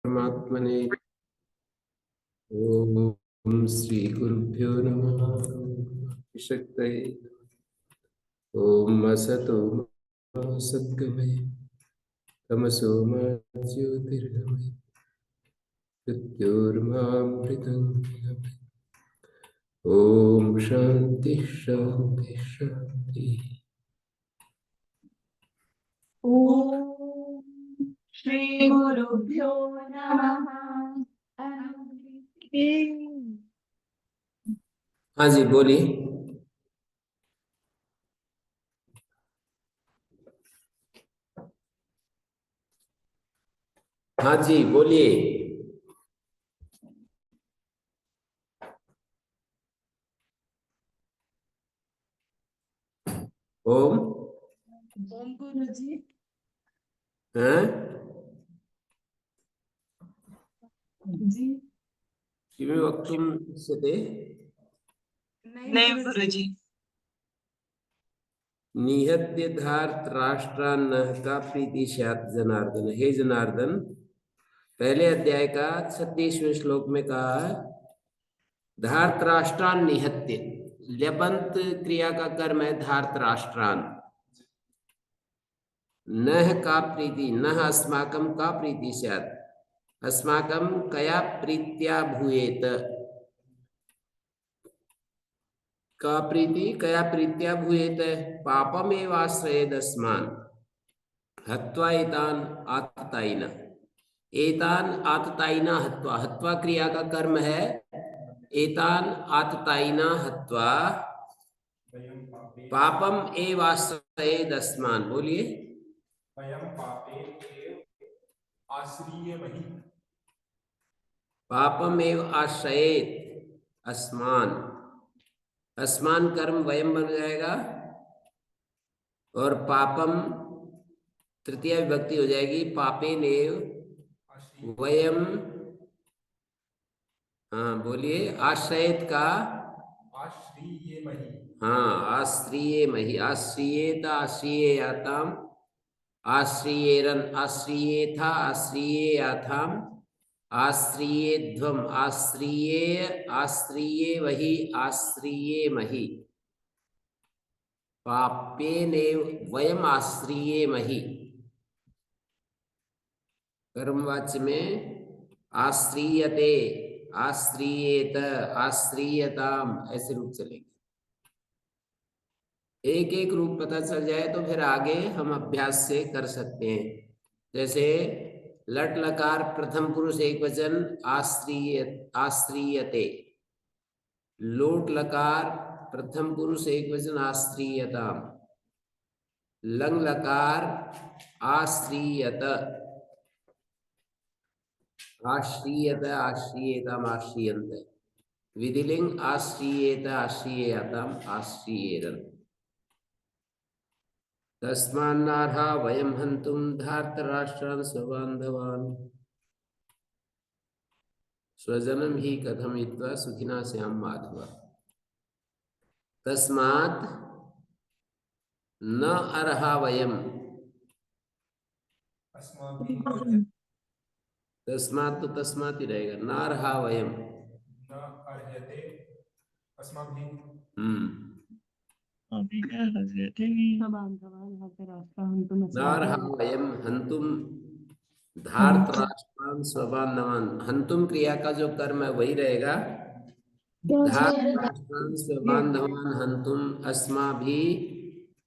परमात्मने ओम श्री गुरुभ्यो नमः शक्तये ओम असतो मा सद्गमय तमसो मा ज्योतिर्गमय मृत्योर्मामृतं गमय। ओम शांति शांति शांति। ओम श्री गुरुभ्यो नमः। हाँ जी बोलिए। हाँ जी बोलिए। ओम ओम गुरु जी। हैं जी किमें वक्तुं इच्छते? नहीं गुरु जी। निहत्य धार्तराष्ट्रान्नः का प्रीति स्यात् जनार्दन। हे जनार्दन, पहले अध्याय का 36वें श्लोक में कहा धार्तराष्ट्रान निहत्य। ल्यबंत क्रिया का कर्म है धार्तराष्ट्रान। नह का प्रीति, नह अस्माकं का प्रीति स्यात्। अस्माकं कया प्रीत्या भूयेत। का प्रीति कया प्रीत्या भूयेत पापमेव आश्रयेदस्मान् हत्वा एतान् आततायिनः। एतान आततायिना हत्वा, हत्वा क्रिया का कर्म है एतान आततायिना हत्वा पापम एव आश्रयेदस्मान्। बोलिए। वयं पापे एव आश्रयेमहि। पापम एव आश्रयेत अस्मान्। अस्मान् कर्म वयम बन जाएगा और पापम तृतीय विभक्ति हो जाएगी पापेनेव वयम। हाँ बोलिए। आश्रयेत का आश्रयेमहि। हाँ आश्रियेमहि। आश्रियेत आश्रियेयाताम आश्रियेरन आश्रियेथा आश्रियेयाथाम आश्रियेध्वम आश्रियेवहि आश्रियेमहि। पापेनेव वयम आश्रियेमहि। कर्मवाच्य में आश्रियते, आश्रियेत, आश्रियताम ऐसे रूप चलेंगे। एक एक रूप पता चल जाए तो फिर आगे हम अभ्यास से कर सकते हैं। जैसे लट लकार प्रथम पुरुष एक वचन आश्रियते। लोट लकार प्रथम पुरुष एक वचन आश्रियताम। लंग लकार आश्रियत, आश्रियत आश्रियेताम आश्रियन्त। विधिलिंग आश्रियेत आश्रियेयाताम आश्रियेरन्। तस्मान्नार्हा वयं हन्तुं धार्तराष्ट्रान् स्वबान्धवान् स्वजनं हि कथयित्वा सुखिनः स्याम माधव। तस्मात् न अर्हा वयं। तस्मात् तो तस्मात् ही रहेगा। न अर्हा वयं, न अर्हते अस्माभिः। न अर्हा वयं हन्तुं धार्तराष्ट्रान् स्वबान्धवान्। हन्तुम क्रिया का जो कर्म है वही रहेगा। धार्तराष्ट्रान् स्वबान्धवान् हन्तुम अस्माभिः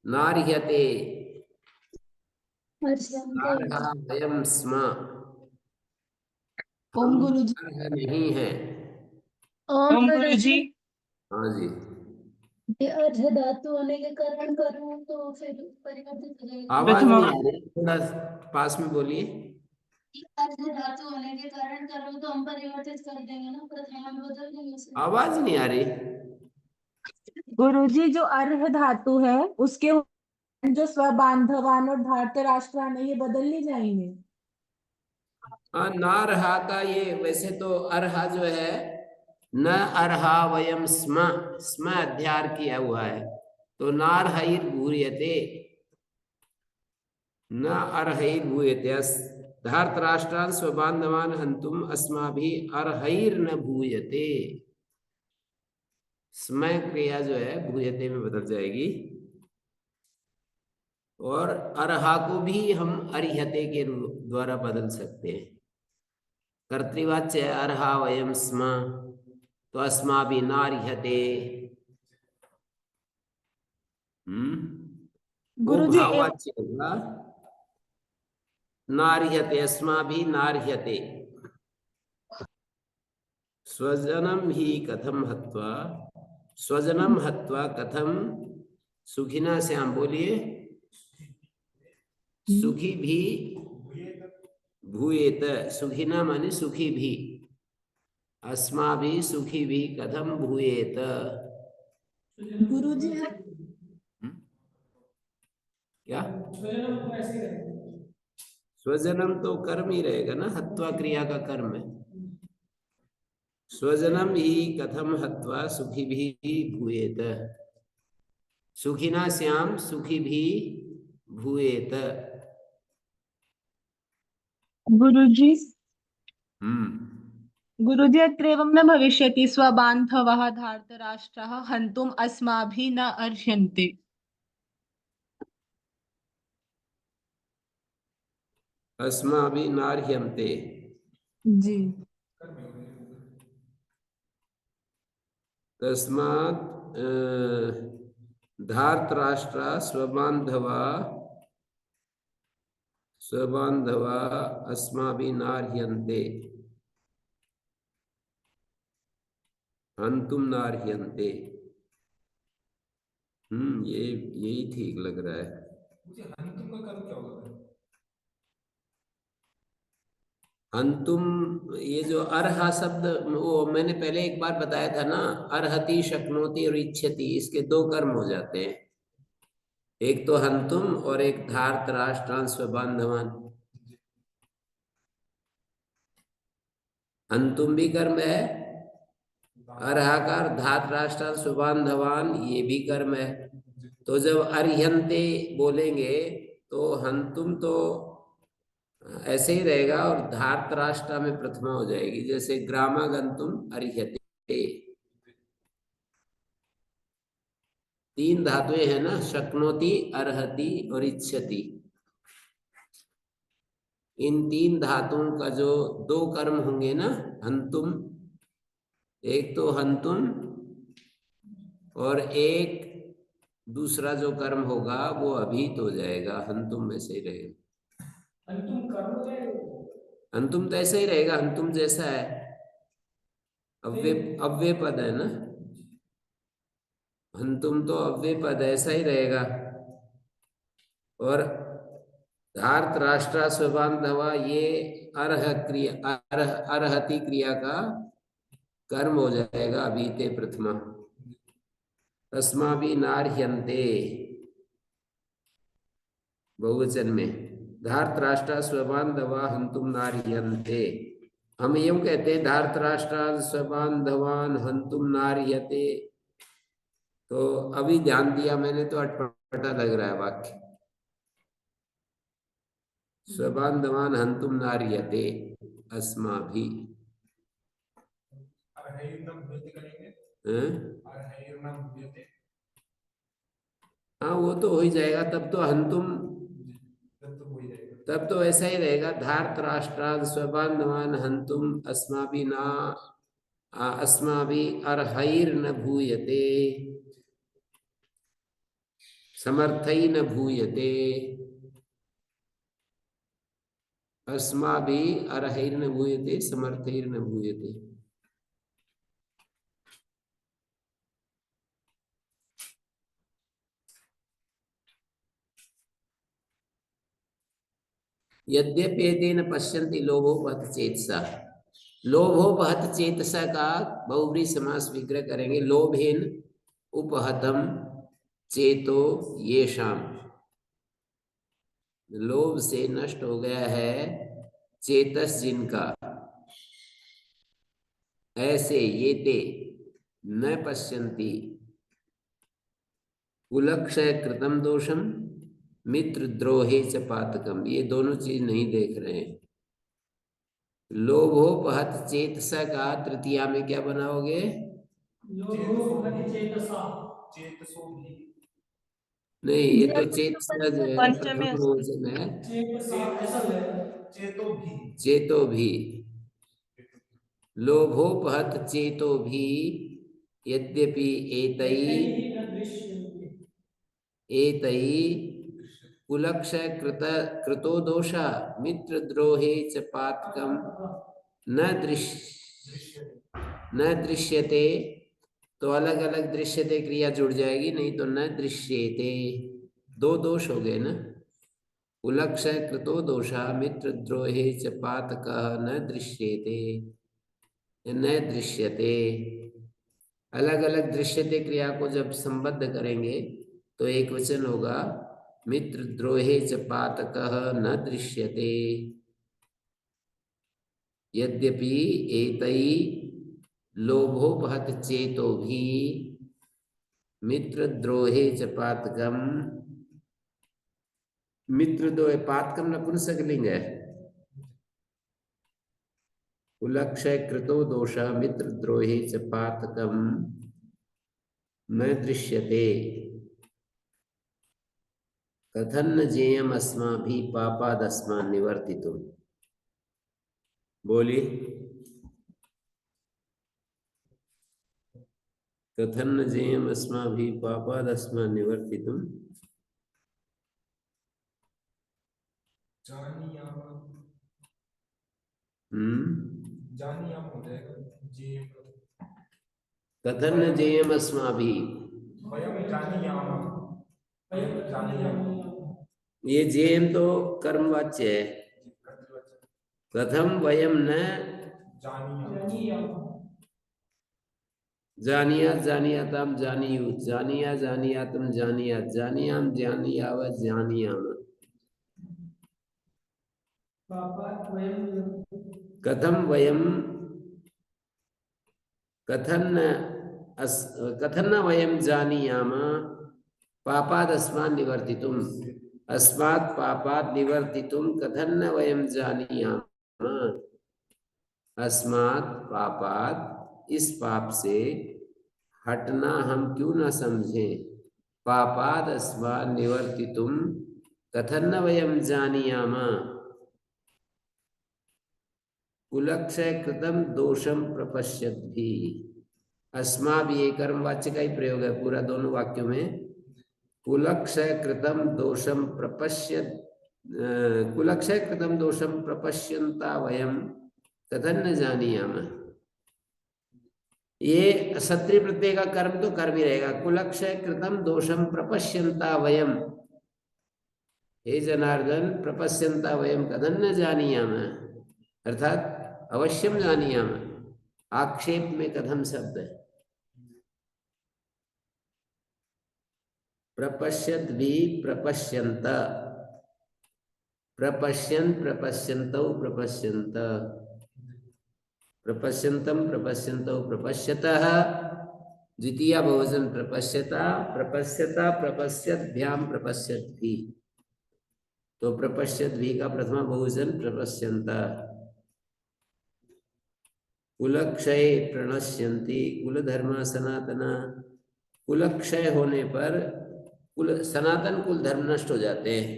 नार्ह्यते। अर्हा वयं स्म। ओम गुरु जी। अर्ह नहीं है। ओम गुरु जी। हाँ जी। ये अर्ध धातु होने के कारण करूं तो फिर परिवर्तित हो जाएगा। आवाज नहीं आ रही, थोड़ा पास में बोलिए। अर्ध धातु होने के कारण करूं तो हम परिवर्तित कर देंगे ना, प्रथमा में बदल देंगे उसे। आवाज नहीं आ रही। गुरु जी जो अर्ह धातु है उसके जो स्वबांधवान और धार्तराष्ट्रान है ये बदल नहीं जाएंगे। हाँ, ना रहा का ये वैसे तो अरहा जो है न अर्हा वयम स्म, स्म अध्यार किया हुआ है तो नारहैर भूयते, न अर्हैर भूयते। धार्तराष्ट्रान् स्वबान्धवान् हन्तुम् अस्माभिः अर्हैर्न भूयते। स्मय क्रिया जो है भूयते में बदल जाएगी, और अर्हा को भी हम अर्हते के द्वारा बदल सकते हैं। कर्तृवाच्य है अर्हा वयम स्म, तो अस्माभिः नार्हते। वो गुरुजी भाववाच्य होगा नार्हते, अस्माभिः नार्हते। स्वजनम ही कथम हत्वा, स्वजनम हत्वा कथम सुखिना श्याम बोलिए। सुखी भी भूयेत, सुखिना माने सुखी भी, अस्माभिः सुखी भी कथम भूयेत। गुरुजी क्या स्वजनम तो कर्म ही रहेगा ना, हत्वा क्रिया का कर्म है। स्वजनम ही कथम हत्वा सुखी भी भूयेत, सुखिना श्याम सुखी भी भूयेत। गुरुजी हम्म अत्रैवं न भविष्यति स्वबान्धवः धार्तराष्ट्राः हन्तुम् अस्माभिः न अर्ह्यन्ते। अस्माभिः नार्ह्यन्ते। जी तस्मात् धार्तराष्ट्रा स्वबान्धवा अस्माभिः नार्ह्यन्ते, हन्तुम् नार्ह्यन्ते। ये यही ठीक लग रहा है। मुझे हंतुम का कर्म क्या होगा? हंतुम, ये जो अर्हा शब्द, वो मैंने पहले एक बार बताया था ना, अर्हति शक्नोति और इच्छति, इसके दो कर्म हो जाते हैं। एक तो हंतुम और एक धार्तराष्ट्रान् स्वबान्धवान्। हंतुम भी कर्म है, अर्हाकार धार्तराष्ट्रान् स्वबान्धवान् ये भी कर्म है। तो जब अर्ह्यन्ते बोलेंगे तो हंतुम तो ऐसे ही रहेगा, और धार्तराष्ट्रा में प्रथमा हो जाएगी, जैसे ग्रामागंतुम अर्ह्यते। तीन धातुएं हैं ना, शक्नोति, अर्हति और इच्छति। इन तीन धातुओं का जो दो कर्म होंगे ना, हंतुम, एक तो हंतुम और एक दूसरा जो कर्म होगा वो अभीत हो जाएगा, हंतुम में से ही रहेगा। हंतुम कर्म है, हंतुम तो ऐसा ही रहेगा, हंतुम जैसा है, अव्यय पद है ना, हंतुम तो अव्यय पद ऐसा ही रहेगा। और धार्तराष्ट्रा स्वबान्धवा ये अर्हति क्रिया का कर्म हो जाएगा अभीते प्रथमा। अस्माभिः नार्ह्यन्ते बहुवचन में, धार्तराष्ट्रा स्वबान्धवा हन्तुम नार्ह्यन्ते। हम यूं कहते हैं धार्तराष्ट्रा स्वबान्धवान् हन्तुम नार्ह्यते, तो अभी ध्यान दिया मैंने तो अटपटा लग रहा है वाक्य। स्वबान्धवान् हन्तुम नार्ह्यते अस्माभिः। अर्हैर्न भूयते करेंगे, हैं? अर्हैर्न भूयते, हाँ वो तो हो ही जाएगा, तब तो हंतुम, तब तो हो ही जाएगा। तब तो ऐसा ही रहेगा, धार्तराष्ट्रान् स्वबान्धवान् हन्तुम अस्माभिः न अस्माभिः अर्हैर्न भूयते, समर्थैर्न भूयते, अस्माभिः अर्हैर्न भूयते समर्थैर्न भूयते। यद्यपेतेन पश्यन्ति लोभो बहत चेतसा, लोभो बहत चेतसा का बहुव्रीहि समास विग्रह करेंगे। लोभेन उपहतम चेतो येषाम, लोभ से नष्ट हो गया है चेतस जिनका, ऐसे ये ते न पश्यन्ति कुलक्षय कृतम दोषम मित्र द्रोहे च पातकम, ये दोनों चीज नहीं देख रहे हैं। लोभोपहत चेतसा का तृतीया में क्या बनाओगे? चेतसो भी। नहीं, ये तो जब चेतसा जो है पंचमी प्रथम बहुवचन है। चेतो भी। चेतो भी। लोभोपहत चेतो भी यद्यपि एतई कुलक्षय कृतो दोषा मित्रद्रोहे च पातकम न दृश्यते। तो अलग अलग दृश्यते क्रिया जुड़ जाएगी, नहीं तो न दृश्यते। दो दोष हो गए ना। कुलक्षय कृतो दोषा मित्रद्रोहे च पातकः न दृश्यते, न दृश्यते। अलग अलग दृश्यते क्रिया को जब संबद्ध करेंगे तो एक वचन होगा मित्रद्रोहे च पातकः न दृश्यते। यद्यपि एतै लोभोपहत चेतो भी मित्रद्रोहे च पातकम। मित्रद्रोहे पातकम नपुंसकलिंग है। कुलक्षय कृतो दोषा मित्रद्रोहे च पातकम न दृश्यते। कथन न जेयम अस्माभिः पापादस्मान् निवर्तितुम्। बोलिए। कथन न जेयम अस्माभिः पापादस्मान् निवर्तितुम्। जानियाम हो जाएगा। जेम कथन न जेयम अस्माभिः। वयम जानियाम। वयम जानियाम। ये जेयम तो कर्मवाच्य है। कथम वयम न जानियाम। जानिया जानियाताम जानियुत जानिया जानियातम जानियात जानियाम जानियाव जानियाम। कथम वयम कथन न वयम जानियाम पापादस्मान् निवर्तितुम्। अस्मात् पापात् निवर्तितुम् कथन न वयम जानियाम। अस्मात् पापात्, इस पाप से हटना हम क्यों न समझें। पापाद अस्मात् निवर्तितुम् कथन न वयम जानियाम। कुलक्षय कृतम दोषम प्रपश्यद्भि। अस्मा भी एक कर्मवाच्य का ही प्रयोग है पूरा दोनों वाक्यों में। कुलक्षय कृतम दोषम प्रपश्यत कुलक्षय कृतम दोषम प्रपश्यन्ता वयम कथन न जानियाम। ये सत्रि प्रत्यय का कर्म तो कर्म ही रहेगा। कुलक्षय कृतम दोषम प्रपश्यन्ता वयम। हे जनार्दन, प्रपश्यन्ता वयम कथन न जानियाम, अर्थात अवश्यम जानियाम। आक्षेप में कथम शब्द है। प्रपश्यत भी प्रपश्यन्त, प्रपश्यन् प्रपश्यन्तौ प्रपश्यन्त, प्रपश्यन्तम प्रपश्यन्तौ प्रपश्यतः। द्वितीय बहुवचन प्रपश्यता, प्रपश्यता प्रपश्यद्भ्याम प्रपश्यद्भि। तो प्रपश्यद्भि का प्रथमा बहुवचन प्रपश्यन्त। कुलक्षय प्रणश्यन्ति, कुल धर्म सनातना। कुलक्षय होने पर कुल सनातन कुल धर्म नष्ट हो जाते हैं।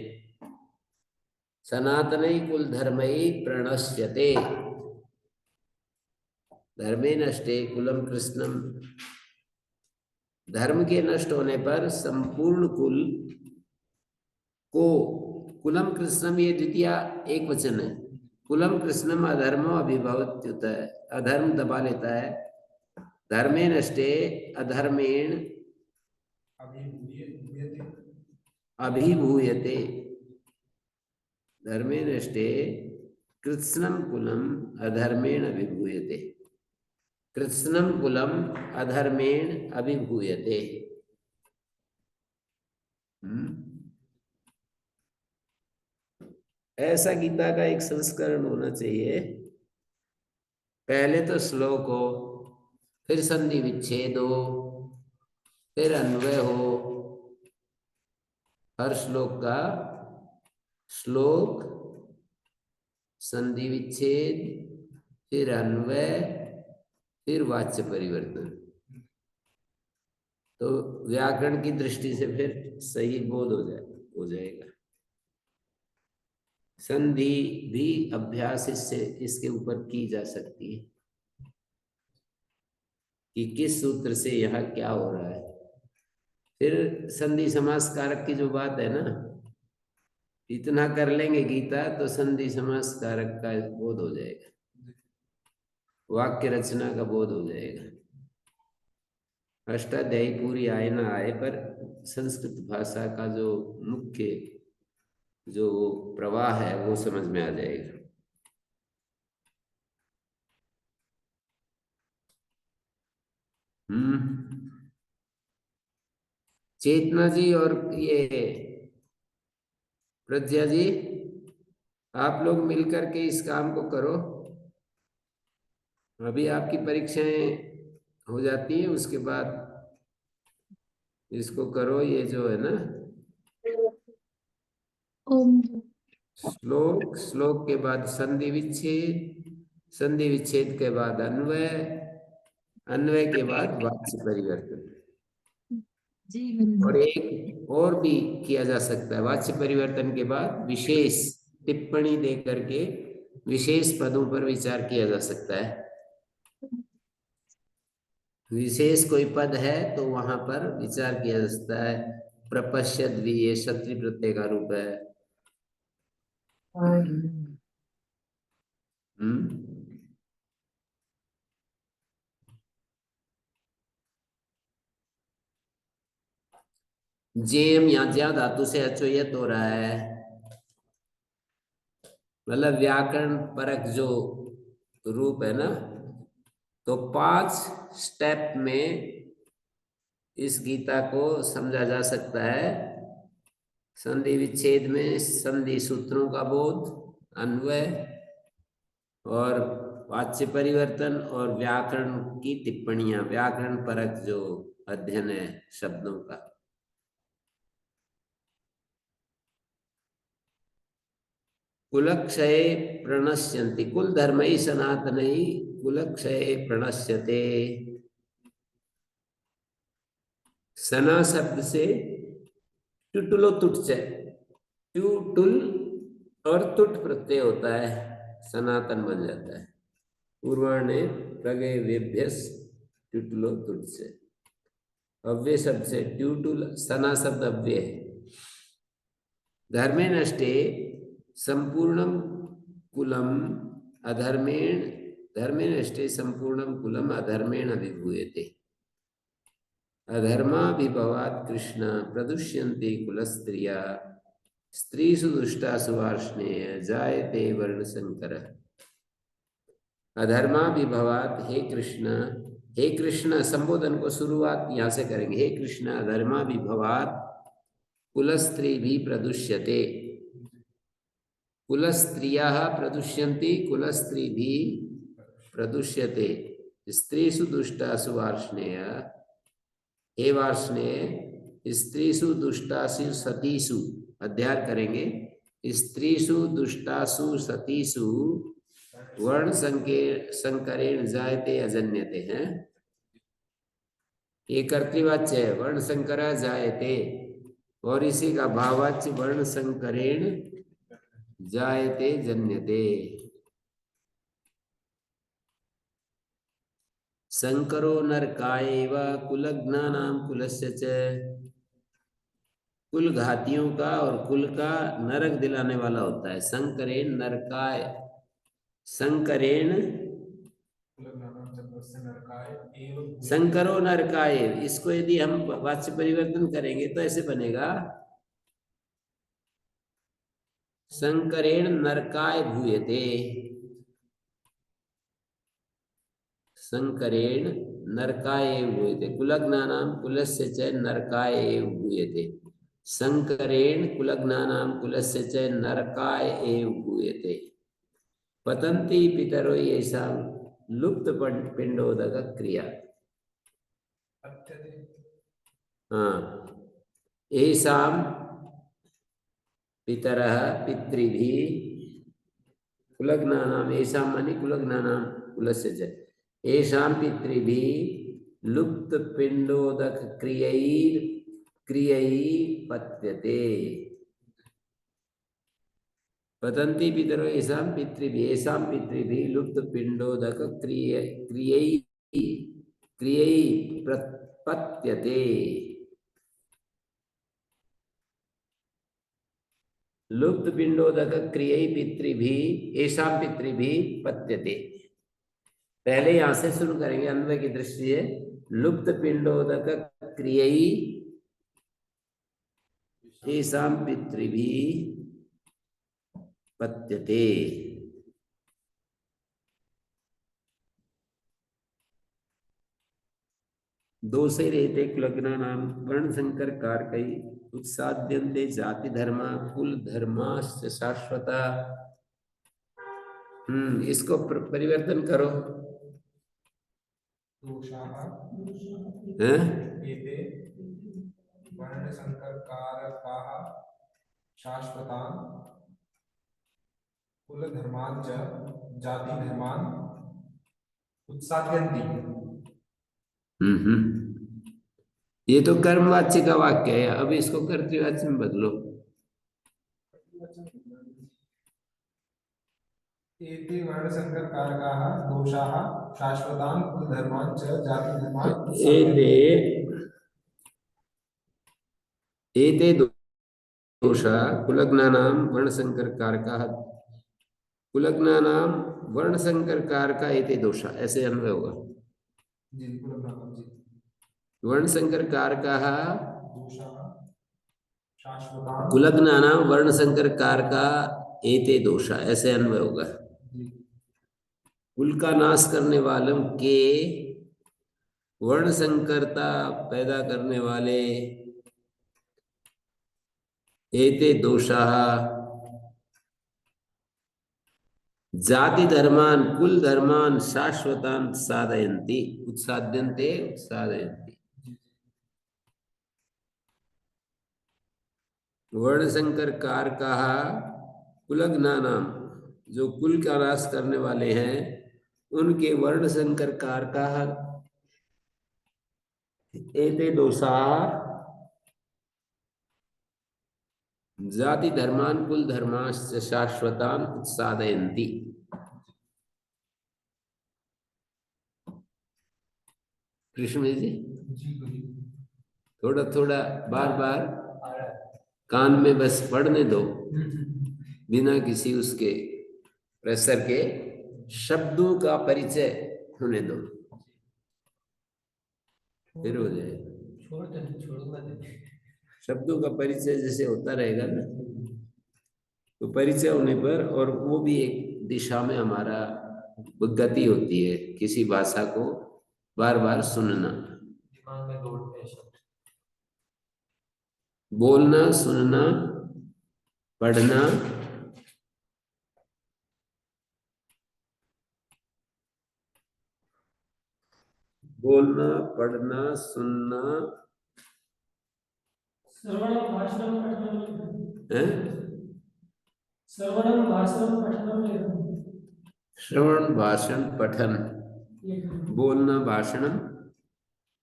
सनातन कुल धर्म प्रणश्यते। धर्मे नष्टे कुलम कृष्णम। धर्म के नष्ट होने पर संपूर्ण कुल को, कुलम कृष्णम ये द्वितीय एक वचन है। कुलम कृष्णम अधर्म अभिभवत्युत है, अधर्म दबा लेता है। धर्मे नष्टे अधर्मेण अभिभूयते। धर्मे नष्टे कृत्स्नम कुलम अधर्मेण अभिभूयते। कृत्स्नम कुलम अधर्मेण अभिभूयते। ऐसा गीता का एक संस्करण होना चाहिए। पहले तो श्लोक हो, फिर संधि विच्छेद हो, फिर अन्वय हो। हर श्लोक का श्लोक, संधि विच्छेद, फिर अन्वय, फिर वाच्य परिवर्तन। तो व्याकरण की दृष्टि से फिर सही बोध हो जाएगा। संधि भी अभ्यास इसके ऊपर की जा सकती है कि किस सूत्र से यह क्या हो रहा है। फिर संधि समास कारक की जो बात है ना, इतना कर लेंगे गीता तो संधि समास कारक का बोध हो जाएगा, वाक्य रचना का बोध हो जाएगा। अष्टाध्यायी पूरी आए ना आए, पर संस्कृत भाषा का जो मुख्य जो प्रवाह है वो समझ में आ जाएगा। चेतना जी और ये प्रज्ञा जी, आप लोग मिलकर के इस काम को करो। अभी आपकी परीक्षाएं हो जाती हैं, उसके बाद इसको करो। ये जो है ना श्लोक, श्लोक के बाद संधि विच्छेद, संधि विच्छेद के बाद अन्वय, अन्वय के बाद वाच्य परिवर्तन। और एक और भी किया जा सकता है, वाच्य परिवर्तन के बाद विशेष टिप्पणी दे करके विशेष पदों पर विचार किया जा सकता है। विशेष कोई पद है तो वहां पर विचार किया जा सकता है। प्रपश्यत भी ये क्षत्रिय प्रत्यय का रूप है। जेम या ज्या धातु से अचोयत हो रहा है, मतलब व्याकरण परक जो रूप है ना, तो 5 स्टेप में इस गीता को समझा जा सकता है। संधि विच्छेद में संधि सूत्रों का बोध, अन्वय और वाच्य परिवर्तन और व्याकरण की टिप्पणियां, व्याकरण परक जो अध्ययन है शब्दों का। कुलक्षये प्रणश्यन्ति, कुल धर्मैः सनातनैः कुलक्षये प्रणश्यते। सना शब्द से टुटुलो तुट से, टुल और तुट प्रत्यय होता है, सनातन बन जाता है। पूर्वाणे प्रगय वेभ्यस टुटुलो तुट से। अव्यय शब्द से ट्यूटुल, सना शब्द अव्यय है। धर्मे नष्टे संपूर्णम कुलम अधर्मेण, धर्मे नष्टे संपूर्णम कुलम अधर्मेण अभिभूयते। अधर्माभिभवात् कृष्ण प्रदुष्यन्ते कुलस्त्रिया, स्त्रीषु दुष्टासु वार्ष्णेय जायते वर्णशंकरः। अधर्माभिभवात्, हे कृष्ण, हे कृष्ण संबोधन को शुरुआत यहाँ से करेंगे। हे कृष्ण अधर्माभिभवात् कुलस्त्री भी प्रदुष्यते, कुलस्त्रियाः प्रदुष्यन्ति, कुलस्त्री भी प्रदुष्यते। स्त्रीषु दुष्टासु वार्ष्णेय, हे वार्ष्णेय स्त्रीषु दुष्टासु सतीषु, अध्याय करेंगे। स्त्रीषु दुष्टासु सतीषु वर्ण संकरेण जायते अजन्यते हैं। ये कर्तृवाच्य है, वर्ण संकरा जायते, और इसी का भाववाच्य वर्ण संकरेण जायते जन्यते। संकरो नरकायैव कुलघ्नानां कुलस्य च, कुल घातियों का और कुल का नरक दिलाने वाला होता है। संकरेण नरकाय, संकरेण संकरो नरकाय, इसको यदि हम वाच्य परिवर्तन करेंगे तो ऐसे बनेगा, संकरेण नरकाय भूयते, संकरेण नरकाय भूयते, कुलघ्नानां कुलस्य च नरकाय भूयते। संकरेण कुलघ्नानां कुलस्य च नरकाय भूयते। पतन्ति पितरो येषां लुप्त पिंडोदक क्रिया। हाँ, येषां पितरः पितृभिः कुलघ्नानां, येषां माने कुलघ्नानां, कुलस्य च येषां पितृभिः लुप्त पिंडोदक क्रियैः पत्यते पतन्ति पितरो येषां पितृभिः लुप्त पिंडोदक क्रियैः पत्यते लुप्त पिंडोदक क्रियैः पितृभिः येषां पितृभिः पत्यते। पहले यहां से शुरू करेंगे, अन्वय की दृष्टि है। लुप्त पिंडोदक क्रियैः येषां पितृभिः पत्यते। दोषे रहते कुलग्नानां वर्णसंकर कारकैः उत्साद्यन्ते जाति धर्मा कुल धर्माश्च शाश्वता। इसको परिवर्तन करो। दोषाः हैं? एते वर्णसंकरकारकाः शाश्वतान् कुलधर्मान् च जातिधर्मान् उत्साद्यन्ति। ये तो कर्मवाच्य का वाक्य है, अब इसको कर्तृवाच्य में बदलो। एते वर्णसंकरकारकाः दोषाः शाश्वतान् कुलधर्मान् च जातिधर्मान् एते दोषा कुलग्नानां वर्णसंकरकारकाः कुलग्नानां वर्णसंकरकारका एते दोषा, ऐसे अन्वय होगा। वर्णसंकरकारकाः कुलग्नानां वर्णसंकरकारका एते दोषा, ऐसे अन्वय होगा। कुल का नाश करने वालों के वर्ण संकरता पैदा करने वाले एते दोषाः जाति धर्मान कुल धर्मान शाश्वतान् साधयन्ति उत्साद्यन्ते उत्सादयन्ति। वर्ण संकर कारकाः कुलग्नानां जो कुल का नाश करने वाले हैं उनके वर्ण संकर कारकाः एते दोषाः जाति धर्मान कुल धर्माश्च शाश्वतान् उत्सादयन्ति। कृष्ण जी थोड़ा थोड़ा बार बार कान में बस पढ़ने दो, बिना किसी उसके प्रेशर के शब्दों का परिचय होने दो, फिर हो जाए। शब्दों का परिचय जैसे होता रहेगा ना, तो परिचय होने पर और वो भी एक दिशा में हमारा गति होती है, किसी भाषा को बार बार सुनना, दिमाग में दौड़ते हैं शब्द, बोलना, सुनना, पढ़ना, बोलना, पढ़ना, सुनना, श्रवणं भाषणं पठनं है? श्रवणं भाषणं पठनं श्रवण भाषण पठन, लेखनं बोलना, भाषणम,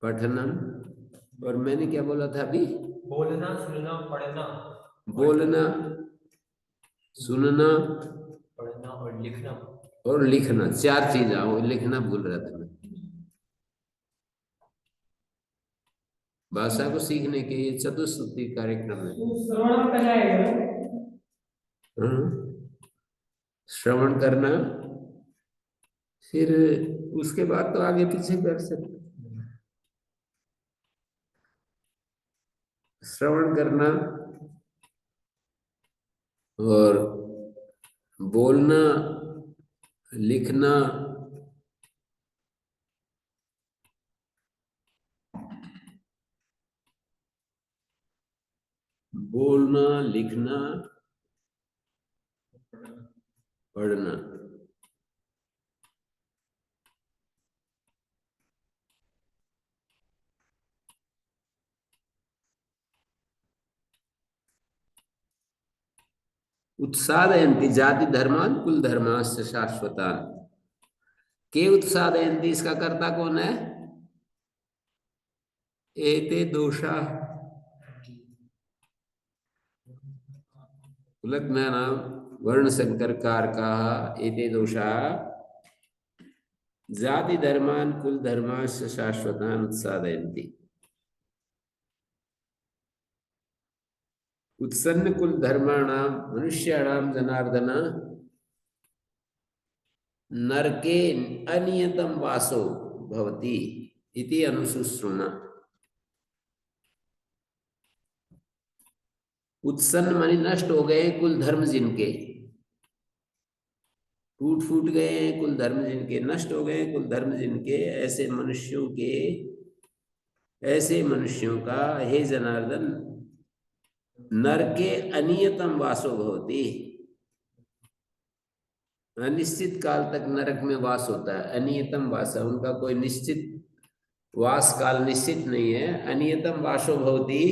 पठनम, और मैंने क्या बोला था अभी? बोलना, सुनना, पढ़ना, बोलना, सुनना, पढ़ना और लिखना। और लिखना, चार चीज। आओ, लिखना भूल रहा था मैं। भाषा को सीखने के ये चतुश्रुति कार्यक्रम है। श्रवणं पहला है, श्रवण करना, फिर उसके बाद तो आगे पीछे कर सकते। श्रवण करना और बोलना, लिखना, बोलना, लिखना, पढ़ना। उत्सादयन्ति जाति धर्मान् कुल धर्माश्च शाश्वतान्। के उत्सादयन्ति, इसका कर्ता कौन है? एते दोषा कुलज्ञानां वर्ण संकर कारकाः एते दोषा जाति धर्मान् कुल धर्माश्च शाश्वतान् उत्सादयन्ति। उत्सन्न कुल धर्माणां मनुष्याणां जनार्दन नरके अनियतम वासो भवति इति अनुशुश्रुमा। उत्सन्न मानी नष्ट हो गए कुल धर्म जिनके, टूट फूट गए हैं कुल धर्म जिनके, नष्ट हो गए कुल धर्म जिनके, ऐसे मनुष्यों का हे जनार्दन नरके अनियतम वासो भवति, अनिश्चित काल तक नरक में वास होता है। अनियतम वास, उनका कोई निश्चित वास काल निश्चित नहीं है। अनियतम वासो भवति,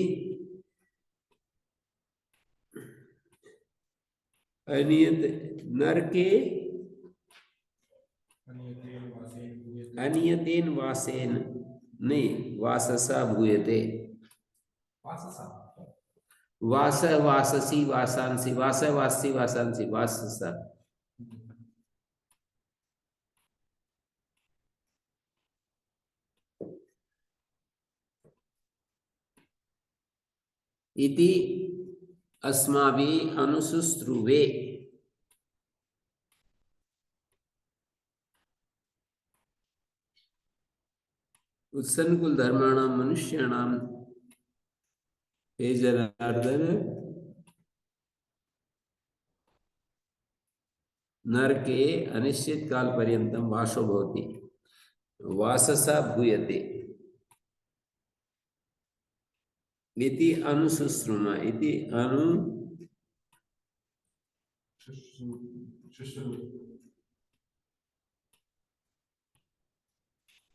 अनियत नरके अनियतेन वासेन नहीं वाससा भूयते, वास वाससी वासांसी, वास वासी वासांसी, वाससा। इति अस्माभिः अनुशुश्रुवे। उत्सन्न कुल धर्माणां मनुष्याणां हे जनार्दन नरके अनिश्चित काल पर्यंतम वासो भवति, वाससा भूयते इति अनुशुश्रुमा। इति अनु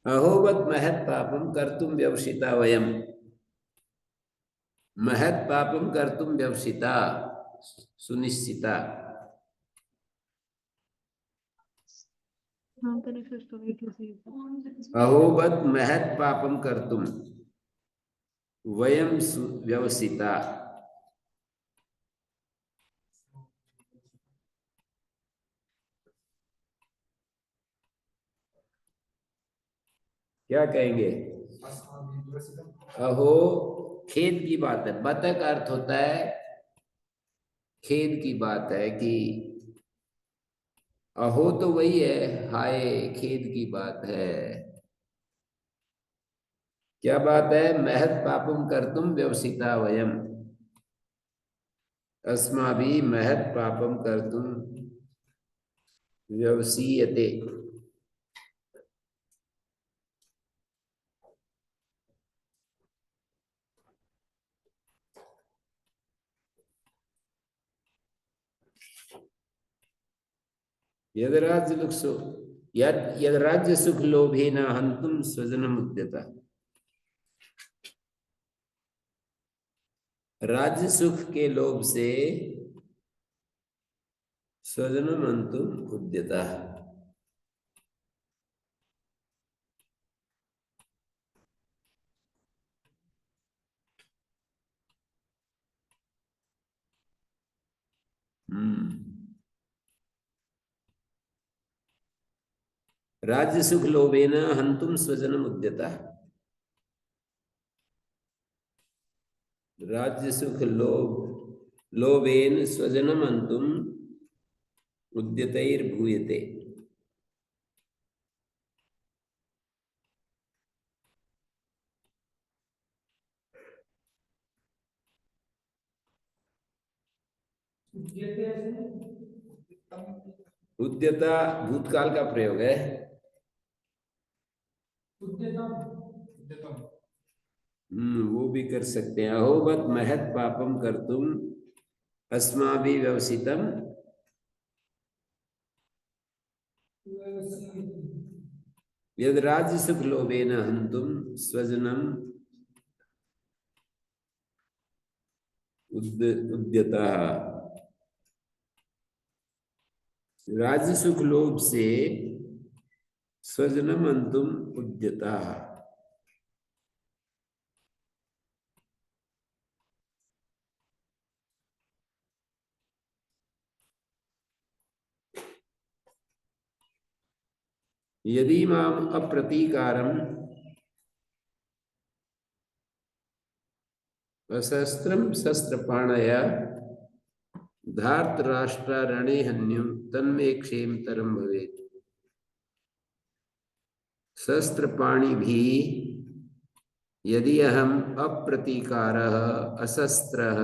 अहोवत् महत् पापं कर्तुं व्यवसिता वयम्। महत् पापं कर्तुं व्यवसिता सुनिश्चिता। अहोवत् महत् पापं कर्तुं वयं व्यवसिता। क्या कहेंगे? अहो खेद की बात है, बत का अर्थ होता है खेद की बात है कि अहो तो वही है, हाय खेद की बात है। क्या बात है? महत् पापम कर्तुम व्यवसिता वयम, अस्माभिः महत् पापम कर्तुम व्यवसीयते। यद राज्य सुख लोभेन हन्तुं स्वजनम उद्यता। राज्य सुख के लोभ से स्वजनम हन्तुं उद्यता। राज्य सुख लोभेन हन्तुं स्वजनम उद्यता। राज्य सुख लोभेन स्वजनम हन्तुं उद्यतैर्भूयते। उद्यता भूतकाल का प्रयोग है। वो भी कर सकते हैं। अहोवत् महत् पापम कर्तुम अस्माभिः व्यवसितम यद राज्य सुख लोभेन हन्तुं स्वजनम उद्यता। राज्य सुख लोभ से स्वजनम अंतुम उद्यता। यदि माम अप्रतीकारम अशस्त्रम शस्त्रपाणया धार्तराष्ट्रारणे हन्युम तन्मे क्षेमतरम भवेत्। शस्त्रपाणि भी यदि अहम अप्रतीकारः अशस्त्रः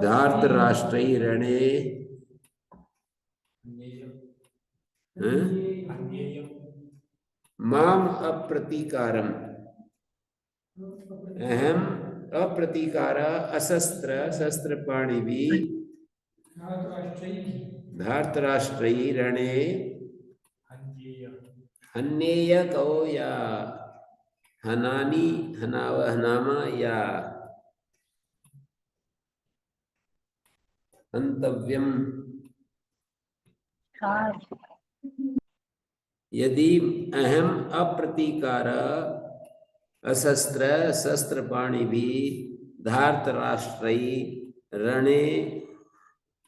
धार्तराष्ट्रै रणे माम अप्रतीकारम अहम अप्रतीकार अशस्त्र शस्त्रपाणि भी धार्तराष्ट्रै रणे हन्येय कहो या हनानी हनाव हनामा या हन्तव्यम। यदि अहम अप्रतीकार अशस्त्र शस्त्रपाणि भी धार्तराष्ट्रै रणे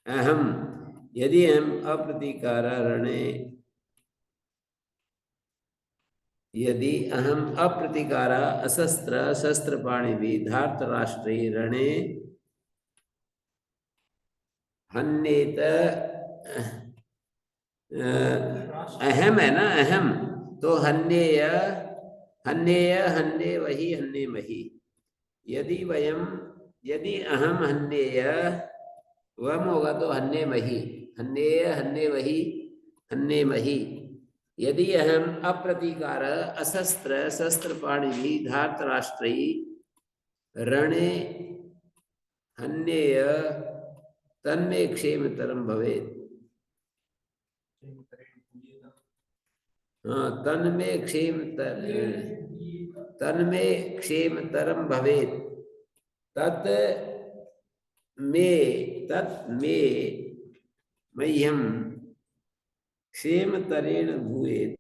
अहम यदि अहम अप्रतीकार रणे यदि अहम अप्रतीकार अशस्त्र शस्त्रपाणि भी धार्तराष्ट्रै रणे हन्येत अहम है ना अहम तो हन्येय हन्येय हन्ये वही हन्ये मही। यदि अहम हन्येय वम होगा तो हन्ये मही हन्येय हन्ये वही हन्ये मही। यदि अहम अप्रतीकार अशस्त्र शस्त्रपाणि भी धार्तराष्ट्रै रणे हन्येय तन्मे क्षेमतरम भवेत्। हाँ तन्मे क्षेमतरम भवेत्। तत् मे मह्यम क्षेमतरेण भूयेत्।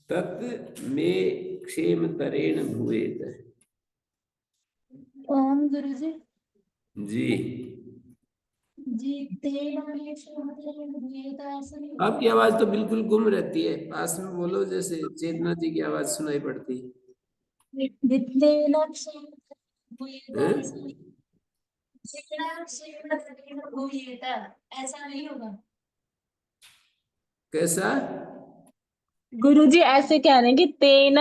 तत् मे क्षेमतरेण भूयेत्। ओम गुरुजी जी जी तेल और ये तो ऐसा नहीं आपकी आवाज तो बिल्कुल गुम रहती है, पास में बोलो जैसे चेतना जी की आवाज सुनाई पड़ती है। जितना क्षीण हैं? भूयेता ऐसा नहीं होगा। कैसा? गुरुजी ऐसे कह रहे हैं कि तेन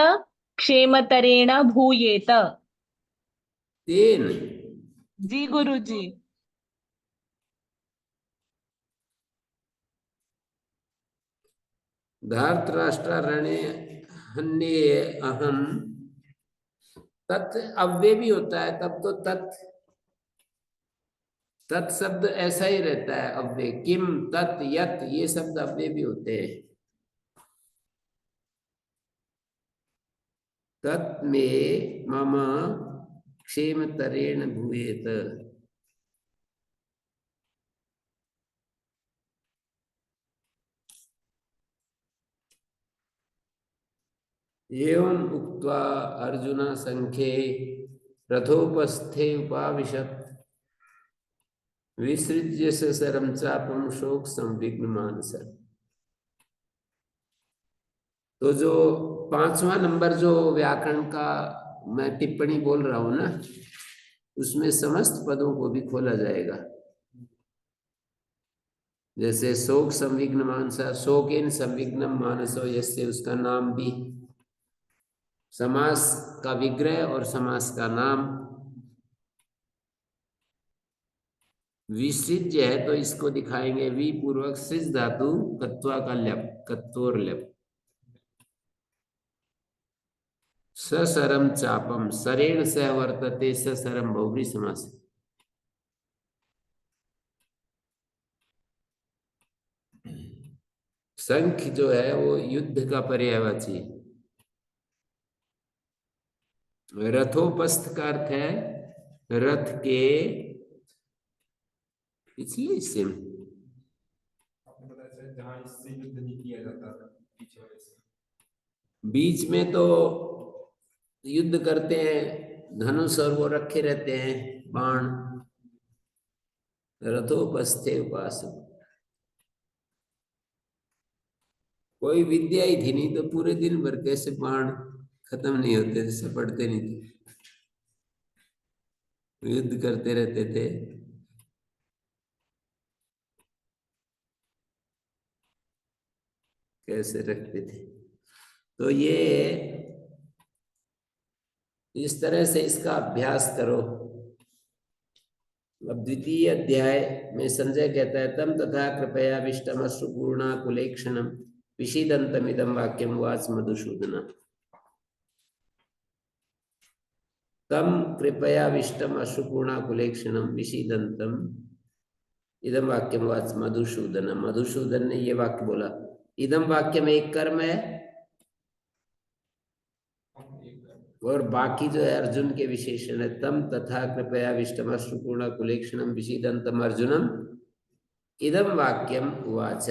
क्षेमतरेण भूयेत। तेन जी गुरुजी। धार्तराष्ट्रारणे हन्ये अहम तत् अव्यय भी होता है तब तो तत् शब्द ऐसा ही रहता है अव्यय। किम तत् यत् ये शब्द अव्यय भी होते हैं। तत् में मम क्षेमतरेण भूयेत। एवं उक्त्वा अर्जुन संख्ये रथोपस्थे उपाविशत् विसृज्य सशरं चापं शोक संविघ्न मानसः। तो जो 5वां नंबर जो व्याकरण का मैं टिप्पणी बोल रहा हूं ना उसमें समस्त पदों को भी खोला जाएगा। जैसे शोक संविघ्न मानसा शोकेन संविघ्नम मानसो यस्य उसका नाम भी समास का विग्रह और समास का नाम। विसृज्य है तो इसको दिखाएंगे वी पूर्वक सृज धातु कत्वा का ल्यप कत्वोर ल्यप। ससरम चापम सरेण सह वर्तते ससरम बहुव्री समास। संख जो है वो युद्ध का पर्यायवाची है। रथोपस्थ का अर्थ है रथ के पिछले हिस्से में। आपने बताया सर जहाँ इससे युद्ध नहीं किया जाता पीछे वाले से। बीच में तो युद्ध करते हैं, धनुष और वो रखे रहते हैं बाण। रथोपस्थे उपासक, कोई विद्या ही थी नहीं तो पूरे दिन भर कैसे बाण खत्म नहीं होते, जैसे पढ़ते नहीं थे, युद्ध करते रहते थे। कैसे रखते थे। तो ये इस तरह से इसका अभ्यास करो। अब द्वितीय अध्याय में संजय कहता है तम तथा कृपया विष्टम अश्रुपूर्णा कुलेक्षणम विषीदन्तमिदं वाक्यम वाच मधुसूदन। तम कृपया विष्टम अश्रुपूर्णा कुलेक्षणम विषीदन्तम इदम वाक्यम वाच मधुसूदन। मधुसूदन ने ये वाक्य बोला। इदम वाक्य में एक कर्म है और बाकी जो है अर्जुन के विशेषण है। तम तथा कृपया विष्टम अश्रुपूर्णा कुलेक्षणम विषीदन्तम अर्जुनम इदम वाक्यम उवाच।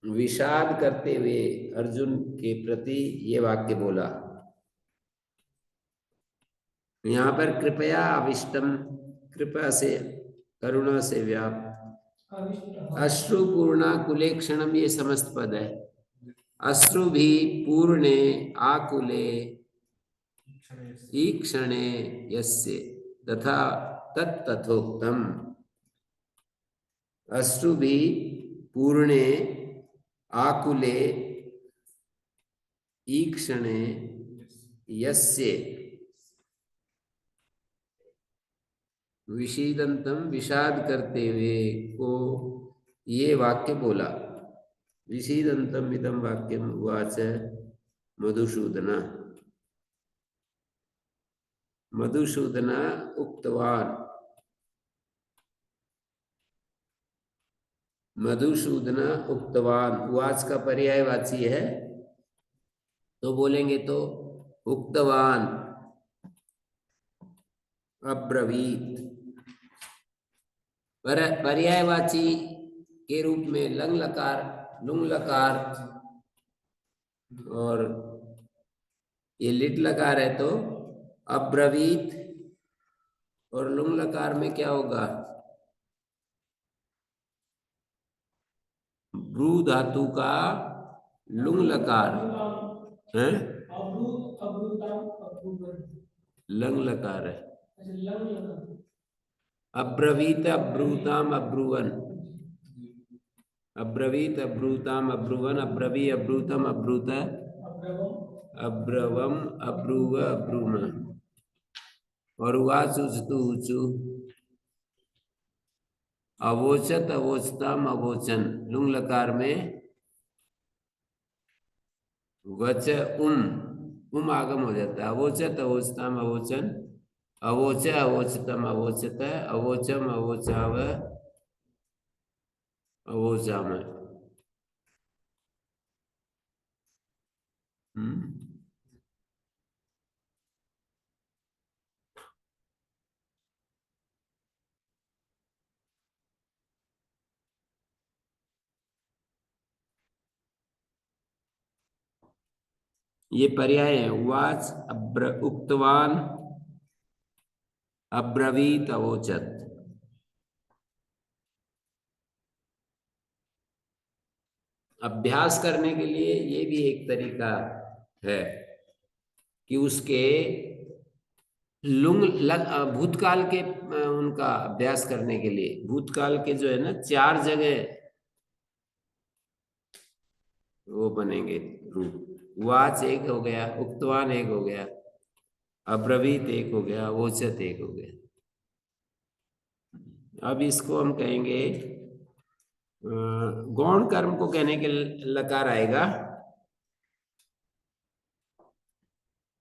विषाद करते हुए अर्जुन के प्रति ये वाक्य बोला। यहाँ पर कृपया अविष्टम, कृपा से करुणा से व्याप्त, अश्रुपूर्णा कुलेक्षणम ये समस्त पद है। अश्रु भी पूर्णे आकुले ईक्षणे यस्य तथा तत्तथोक्तम। अश्रु भी पूर्णे आकुले ईक्षणे यस्य विषीदंतम, विषाद करते हुए को ये वाक्य बोला। विषीदंतम इदम वाक्यम उवाच मधुसूदन। मधुसूदन उक्तवान, मधुसूदन उक्तवान उवाच का पर्यायवाची है तो बोलेंगे तो उक्तवान, अब्रवीत। पर्यायवाची के रूप में लंग लकार, लुंग लकार और ये लिट लकार है तो अब्रवीत, और लुंग लकार में क्या होगा? ब्रू धातु का लुंग लकार है, लंग लकार है। अब्रवीत अब्रूताम अब्रुवन, अब्रवीत अब्रूताम अब्रुवन, अब्रवी अब्रूतम अब्रूत, अब्रवम अब्रुव अब्रुम, और उवाच उचतु ऊचु, अवोचत अवोचताम अवोचन। लुंग लकार में वच उम आगम हो जाता है। अवोचत अवोचताम अवोचन, अवोच अवोचतम अवोचत, अवोचम अवोचाव अवोचाम। ये पर्याय है। उवाच उक्तवान अब्रवीत अवोचत। अभ्यास करने के लिए ये भी एक तरीका है कि उसके लुंग भूतकाल के उनका अभ्यास करने के लिए भूतकाल के जो है ना 4 जगह वो बनेंगे रूप। वाच एक हो गया, उक्तवान एक हो गया, अब्रवीत एक हो गया, वोचत एक हो गया। अब इसको हम कहेंगे गौण कर्म को कहने के लकार आएगा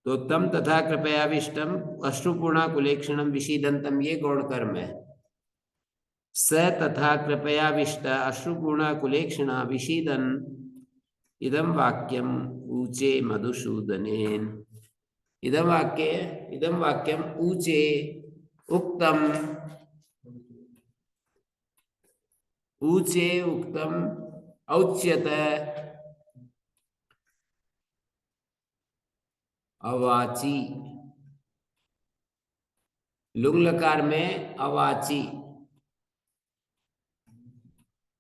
तो तम तथा कृपयाविष्टम अश्रुपूर्णा कुलेक्षणम विशीदंतम ये गौण कर्म है। स तथा कृपयाविष्ट अश्रुपूर्णा कुलेक्षणा विशीदन इदम वाक्यम ऊचे मधुसूदनेन। इदम वाक्यम ऊचे उक्तम ऊचे उक्तम औच्यत अवाची। लुंग लकार में अवाची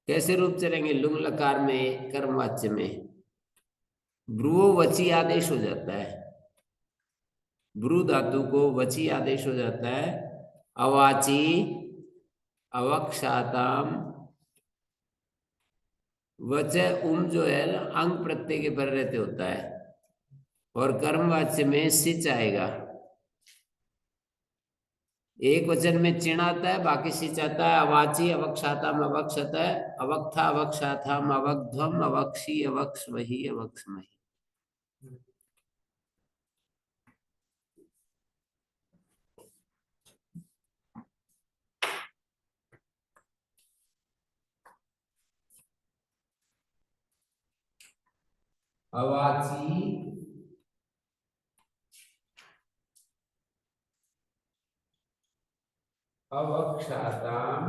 कैसे रूप चलेंगे? लुंग लकार में कर्मवाच्य में ब्रुवो वची आदेश हो जाता है। ब्रू धातु को वची आदेश हो जाता है। अवाची अवक्षाताम वच जो है ना अंग प्रत्यय के पर रहते होता है और कर्मवाच्य में सिच आएगा। एक वचन में चिण आता है, बाकी सिच आता है। अवाची अवक्षाताम अवक्षत अवक्था अवक्षाथाम अवग्ध्वम अवक्षी अवक्ष्महि अवक्ष्महि। अवाची अवक्षाताम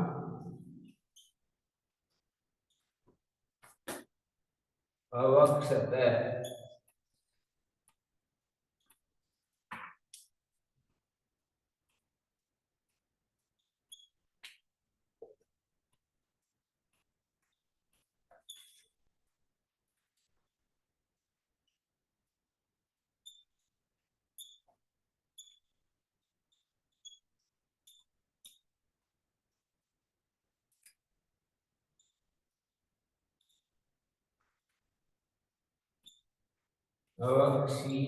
अवक्षत अवक्षी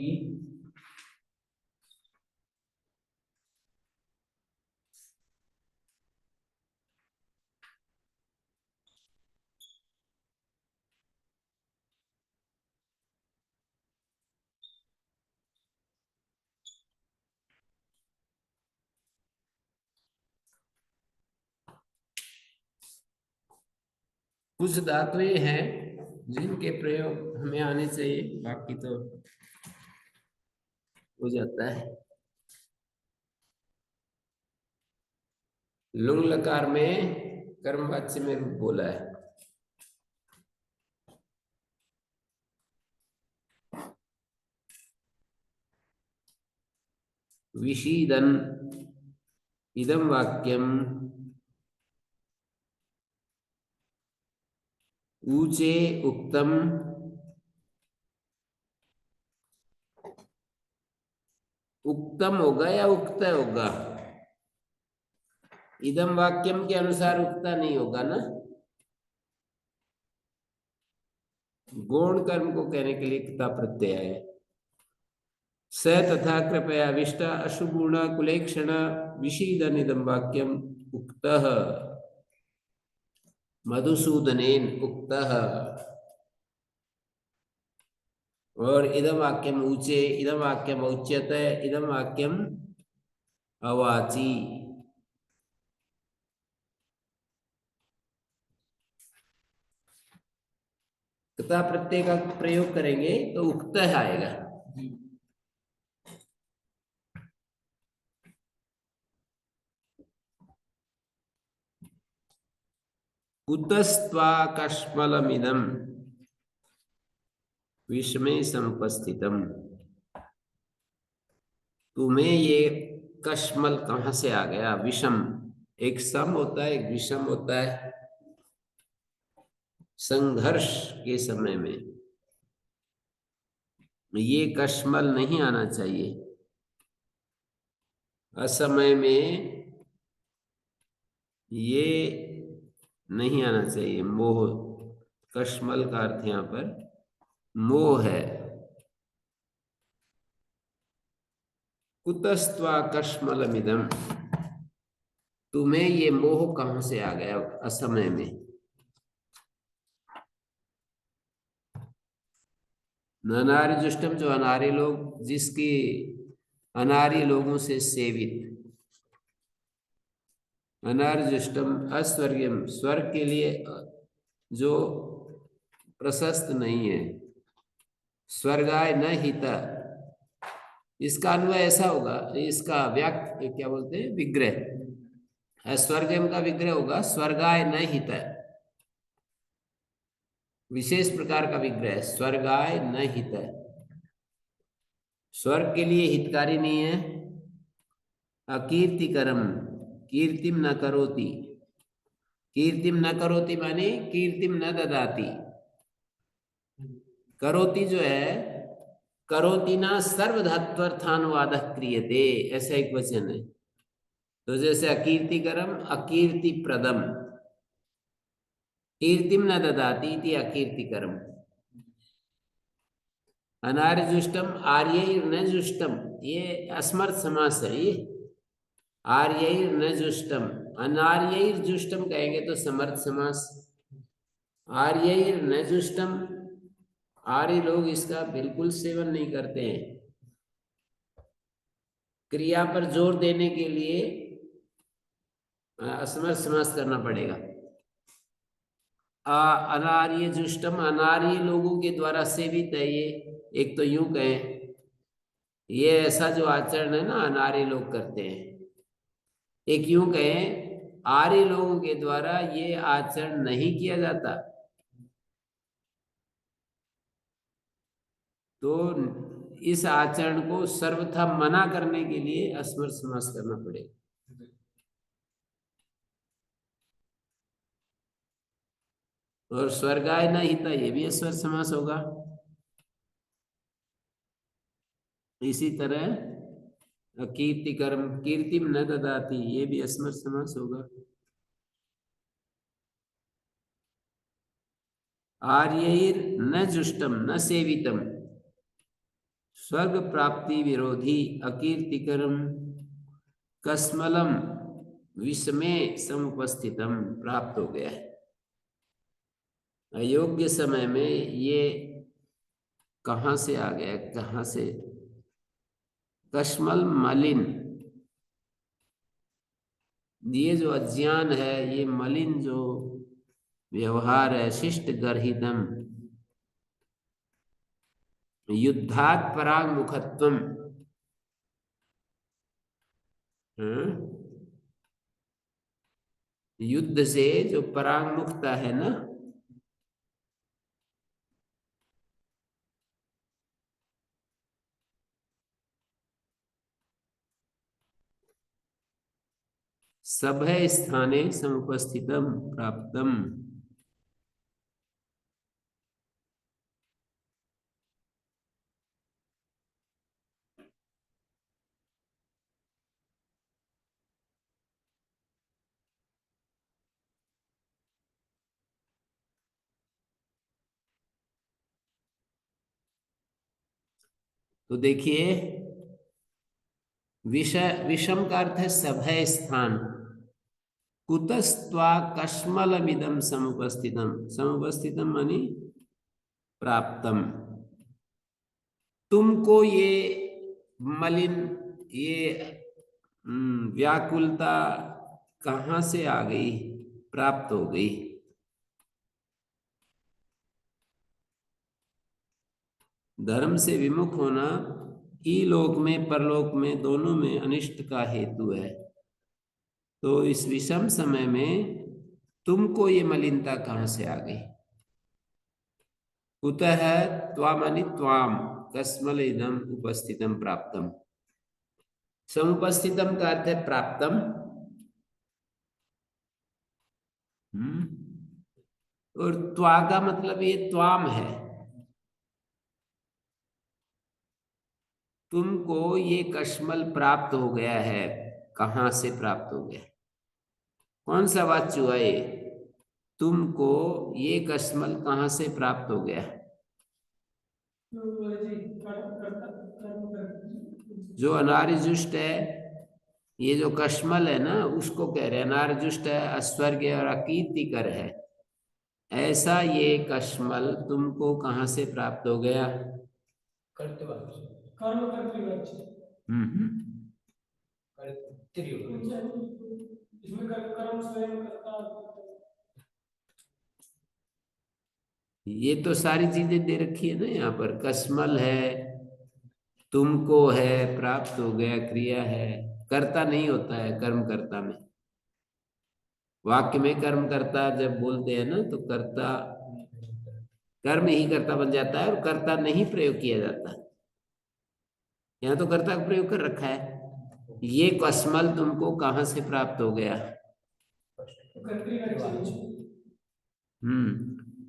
कुछ धातुएं हैं जिनके प्रयोग हमें आने चाहिए, बाकी तो हो जाता है। लुंग लकार में कर्मवाच्य में रूप बोला है। विशीदन इदम वाक्यम ऊचे उक्तम उक्तम होगा या उक्त होगा? इदम वाक्यम के अनुसार उक्ता नहीं होगा ना। गौण कर्म को कहने के लिए क्ता प्रत्यय है। स तथा कृपया विष्ट अशुगुण कुलेक्षण विशीदन इदम वाक्यम उक्तः मधुसूदनेन उक्तः। और इदम वाक्यम ऊचे इदम वाक्यम औच्यत इदम वाक्यम अवाची। क्ता प्रत्यय का प्रयोग करेंगे तो उक्त आएगा। कुतस्त्वाकश्मलमिदं विषमे संपस्थितम। तुम्हें ये कश्मल कहां से आ गया? विषम, एक सम होता है एक विषम होता है। संघर्ष के समय में ये कश्मल नहीं आना चाहिए। असमय में ये नहीं आना चाहिए। मोह, कश्मल का अर्थ यहाँ पर मोह है। कुतस्त्वा कश्मलमिदम, तुम्हें ये मोह कहां से आ गया असमय में? अनार्य जुष्टम, जो अनार्य लोग, जिसकी अनार्य लोगों से सेवित। अनार्य जुष्टम अस्वर्गम, स्वर्ग के लिए जो प्रशस्त नहीं है। स्वर्गाय न हिता, इसका अन्वय ऐसा होगा, इसका व्याख्या क्या बोलते हैं, विग्रह। स्वर्गम का विग्रह होगा स्वर्गाय न हिता, विशेष प्रकार का विग्रह है, स्वर्गाय न हिता, स्वर्ग के लिए हितकारी नहीं है। अकीर्तिकरम, कीर्तिम न करोति, कीर्तिम न करोति माने कीर्तिम न ददाति। करोति जो है, करोति ना सर्वधात्वर्थानुवादः क्रियते, ऐसा एक वचन है। तो जैसे अकीर्तिकरम अकीर्ति प्रदम, कीर्तिम न ददाति इति अकीर्तिकरम। अनार्य जुष्टम आर्यैर न जुष्टम, ये असमर्थ समास है। ये आर्यैर न जुष्टम, अनार्यैर जुष्टम कहेंगे तो समर्थ समास। आर्यैर न जुष्टम, आर्य लोग इसका बिल्कुल सेवन नहीं करते हैं। क्रिया पर जोर देने के लिए असमर्थ समास करना पड़ेगा। अनार्य जुष्टम, अनार्य लोगों के द्वारा सेवित है ये। एक तो यूं कहें, ये ऐसा जो आचरण है ना अनार्य लोग करते हैं। एक यूं कहें, आर्य लोगों के द्वारा ये आचरण नहीं किया जाता। तो इस आचरण को सर्वथा मना करने के लिए असमर्थ समास करना पड़ेगा। और स्वर्गाय न हिता, ये भी असमर्थ समास होगा। इसी तरह कीर्तिकर्म कीर्तिम न ददाति, ये भी असमर्थ समास होगा। आर्यैर न जुष्टम न सेवितम, स्वर्ग प्राप्ति विरोधी अकीर्तिकरम कस्मलम विषमे समुपस्थितम, प्राप्त हो गया है। अयोग्य समय में ये कहाँ से आ गया, कहाँ से, कश्मल मलिन, ये जो अज्ञान है, ये मलिन जो व्यवहार है, शिष्ट गर्हितम युद्धात् परांगमुखत्वम, युद्ध से जो परांगमुखता है ना, सभय स्थाने समुपस्थितम प्राप्तम। तो देखिए, विषम का अर्थ है सभय स्थान। कुतस्त्वा कश्मलमिदं समुपस्थितम, समुपस्थितम मानी प्राप्तम। तुमको ये मलिन, ये व्याकुलता कहाँ से आ गई, प्राप्त हो गई। धर्म से विमुख होना इलोक में परलोक में दोनों में अनिष्ट का हेतु है। तो इस विषम समय में तुमको ये मलिनता कहाँ से आ गई। कुतः त्वामनि त्वाम कस्मल इदम उपस्थितम प्राप्तम। समुपस्थितम का अर्थ है प्राप्तम। और त्वा का मतलब ये त्वाम है, तुमको ये कश्मल प्राप्त हो गया है। कहां से प्राप्त हो गया, कौन सा वाच्य हुआ ये, तुमको ये कश्मल कहां से प्राप्त हो गया। जो अनार्यजुष्ट है, ये जो कश्मल है ना, उसको कह रहे हैं। अनार्यजुष्ट है, अस्वर्ग और अकीर्तिकर है। ऐसा ये कश्मल तुमको कहां से प्राप्त हो गया। कर्तवाच्य कर्म कर्तृवाच्य। हम्म। कर्तृवाच्य इसमें कर्म स्वयं करता। ये तो सारी चीजें दे रखी है ना यहाँ पर। कस्मल है, तुमको है, प्राप्त हो गया, क्रिया है। कर्ता नहीं होता है कर्म कर्ता में। वाक्य में कर्म कर्ता जब बोलते हैं ना तो कर्ता कर्म ही कर्ता बन जाता है और कर्ता नहीं प्रयोग किया जाता। यहाँ तो कर्ता का प्रयोग कर रखा है। ये कस्मल तुमको कहाँ से प्राप्त हो गया?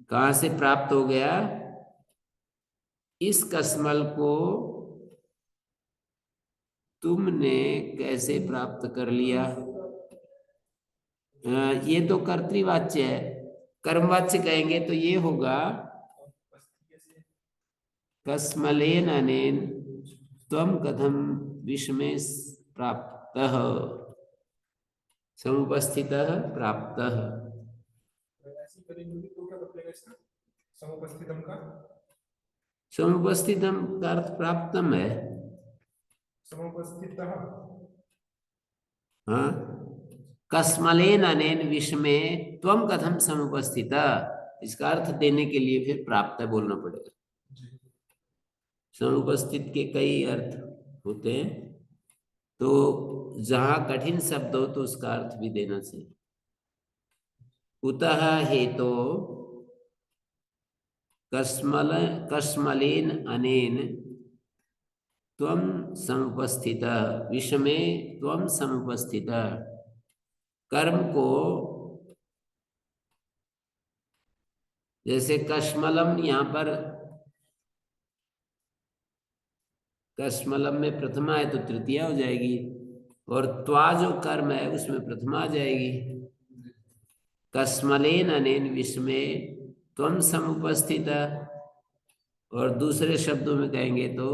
कहाँ से प्राप्त हो गया? इस कस्मल को तुमने कैसे प्राप्त कर लिया? ये तो कर्तृवाच्य है। कर्मवाच्य कहेंगे तो ये होगा कस्मलेन अनेन त्वं कथम विषमे प्राप्तः समुपस्थितः प्राप्तः। ऐसी करेंगे तो क्या बदलेगा इसका? समुपस्थितम का समुपस्थितम का अर्थ प्राप्तम है। समुपस्थितः। हाँ, कस्मलेन अनेन विषमे त्वं कथम समुपस्थितः, इसका अर्थ देने के लिए फिर प्राप्त बोलना पड़ेगा। समुपस्थित के कई अर्थ होते हैं, तो जहां कठिन शब्द हो तो उसका अर्थ भी देना चाहिए। कुतः हेतो कस्मलेन अनेन त्वं समुपस्थितः विषमे त्वं समुपस्थितः। कर्म को जैसे कस्मलम, यहाँ पर कस्मलम में प्रथमा है तो तृतीया हो जाएगी, और त्वा जो कर्म है उसमें प्रथमा आ जाएगी। कस्मलेन अनेन विषमे त्वं समुपस्थित, और दूसरे शब्दों में कहेंगे तो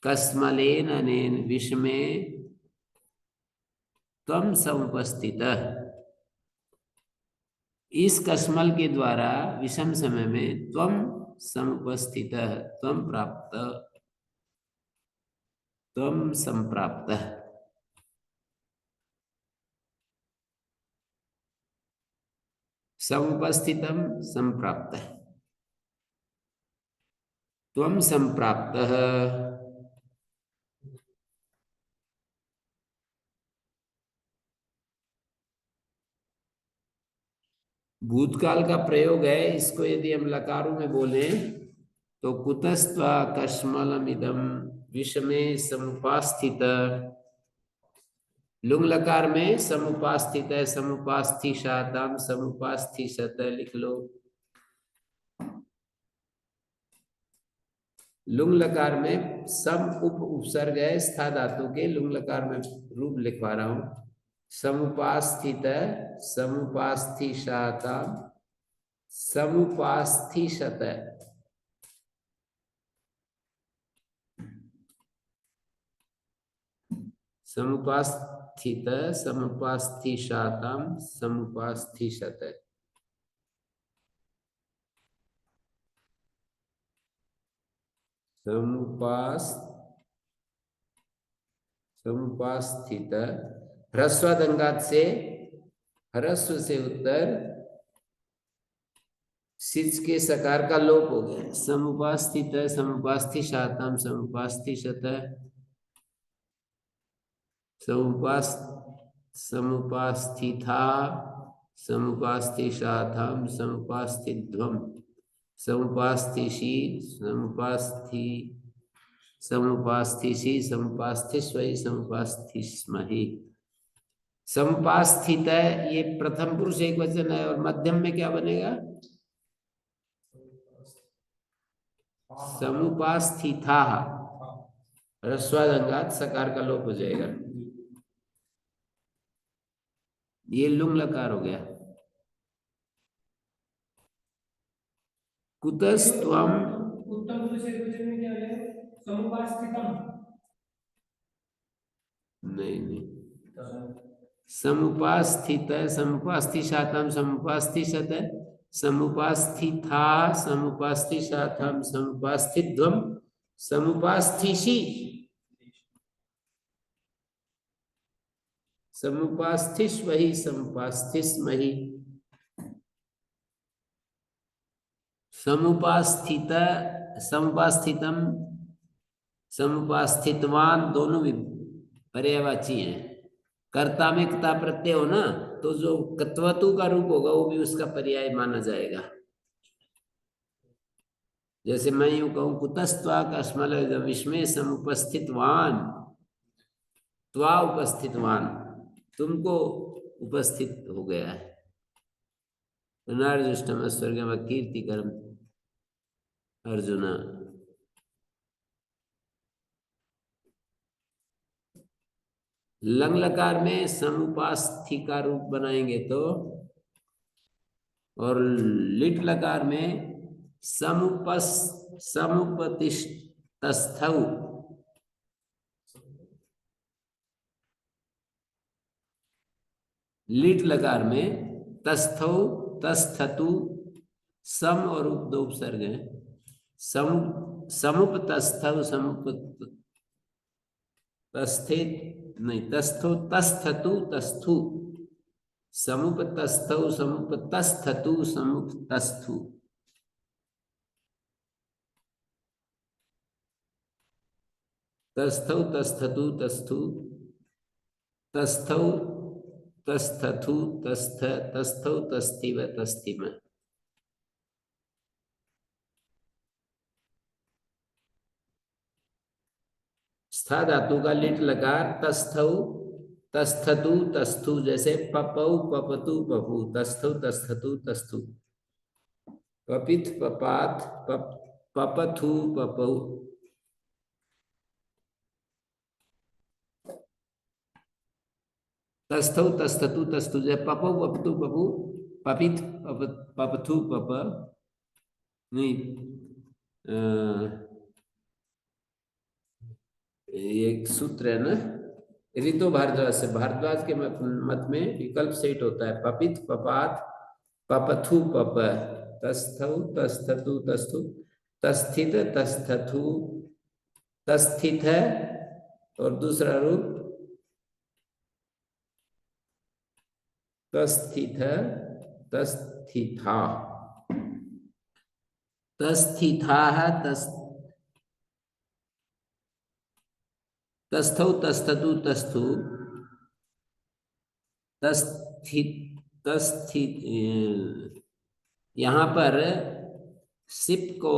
कस्मलेन अनेन विषमे त्वं समुपस्थित। इस कस्मल के द्वारा विषम समय में त्वं समुपस्थित, त्वं प्राप्त, त्वं संप्राप्त। समुपस्थितम संप्राप्त, त्वं संप्राप्त। भूतकाल का प्रयोग है। इसको यदि हम लकारों में बोले तो कुतस्त्वा कस्मलमिदं विषमे समुपास्थित। लुंग लकार में समुपास्थित है, समुपास्थिशाताम समुपास्थिशत लिख लो। लुंग लकार में सम उप उपसर्ग है स्था धातु के। लुंग लकार में रूप लिखवा रहा हूं। समुपास्थित समुपास्थिशाताम समुपास्थिशत। समुपास्थित समुपास्थिशाताम समुपास्थिशत। समुपास्थित ह्रस्व दंगात से, ह्रस्व से उत्तर सिच के सकार का लोप हो गया। समुपास्थित समुपास्थिशाताम समुपास्थिशत। समुपास्थिता समुपास्थिशाताम समुपास्थिध्वम समुपास्थिषि समुपास्थिषि समुपास्थिष्वै समुपास्थिस्महि। समुपास्थित है, ये प्रथम पुरुष एक वचन है, और मध्यम में क्या बनेगा? समुपास्थिता। ह्रस्वादंगात सकार का लोप हो जाएगा। ये लुंग लकार हो गया। कुतस्त्वम, उत्तम पुरुष एक वचन में क्या है? समुपास्थितम। नहीं, समुपास्थित समुपास्थिशाताम समुपास्थिशत समुपास्थिता समुपास्थिशाताम समुपास्थिध्वम समुपास्थिषि, समुपास्थिष वही समुपास्थिस्महि, समुपास्थित समुपास्थितम समुपास्थितवान दोनों भी पर्यायवाची हैं। कर्ता में क्ता प्रत्यय हो ना, तो जो कत्वतु का रूप होगा वो भी उसका पर्याय माना जाएगा। जैसे मैं यूं कहूं कुतस्त्वा कस्मल विस्मय समुपस्थितवान, त्वा उपस्थितवान, तुमको उपस्थित हो गया है। नार्जुष्टम स्वर्गम कीर्तिकरम अर्जुन। लंग लकार में समुपास्थि का रूप बनाएंगे तो, और लिट लकार में समुपतिष्ठस्थौ, लिट लकार में तस्थौ तस्थतु, सम और उप दो उपसर्ग हैं। समुपतस्थौ समुपतस्थित नहीं, तस्थो तस्थतु तस्थु, समुपतस्थौ समुपतस्थतु समुपतस्थु। तस्थौ तस्थतु तस्थु, तस्थौ तस्थथु तस्थ, तस्थौ तस्थिव तस्थिम। स्था धातु का लिट लकार तस्थौ तस्थतु तस्थु, जैसे पपौ पपतु पपु, तस्थौ तस्थतु तस्थु, पपित पपात पपथु पपौ। तस्थौ तस्थतु तस्थु, जैसे पपौ पपतु पपु, पपित पपथु पप, नहीं एक सूत्र है ना ऋतु भारद्वाज से, भारद्वाज के मत में विकल्प सेट होता है पपित पपात पपथु पप, तस्थौ तस्थतु तस्थु, तस्थित तस्थथु तस्थित है, और दूसरा रूप तस्थित तस्थिथा, तस्थिथा है तस्थौ तस्थतु तस्थु, तस्थित तस्थित। यहाँ पर सिप को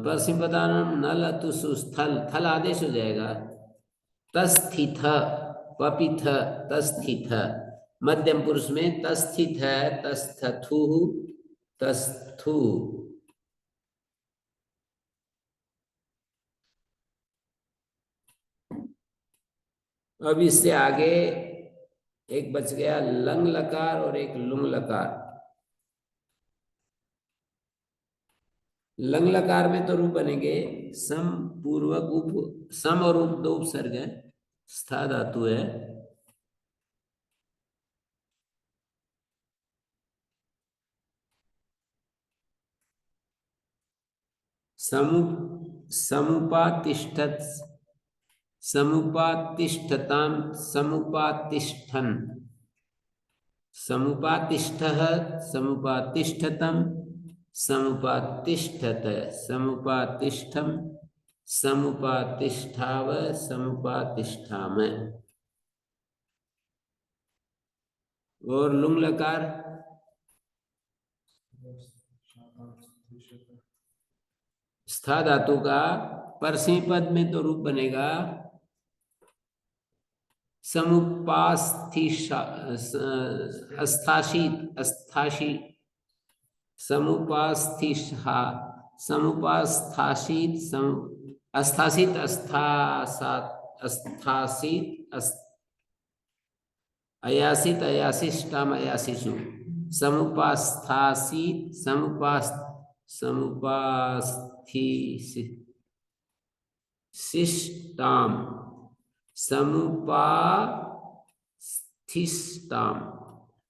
परसिपदानम नल अतुसु स्थल, थल आदेश हो जाएगा। तस्थित पपिथ तस्थित, मध्यम पुरुष में तस्थित है तस्थथु तस्थु। अब इससे आगे एक बच गया लंग लकार और एक लुंग लकार। लंग लकार में तो रूप बनेंगे सम पूर्वक उप, सम और उप दो उपसर्ग है, स्था धातु है। समुपातिष्ठत समुपातिष्ठताम समुपातिष्ठन, समुपातिष्ठः समुपातिष्ठतम समुपातिष्ठत समुपातिष्ठम समुपातिष्ठाव समुपातिष्ठाम। और लुंग लकार स्था धातु का परसी पद में तो रूप बनेगा समुपास्थिषा अस्ताशीत अस्ताशी समुपास्थिषा समुपास्थाशीत अस्तासित अस्तासात अस्तासित अयासित अयासिष्टाम अयासिषु समुपास्थासित समुपास्थिष्टाम समुपास्थिष्टाम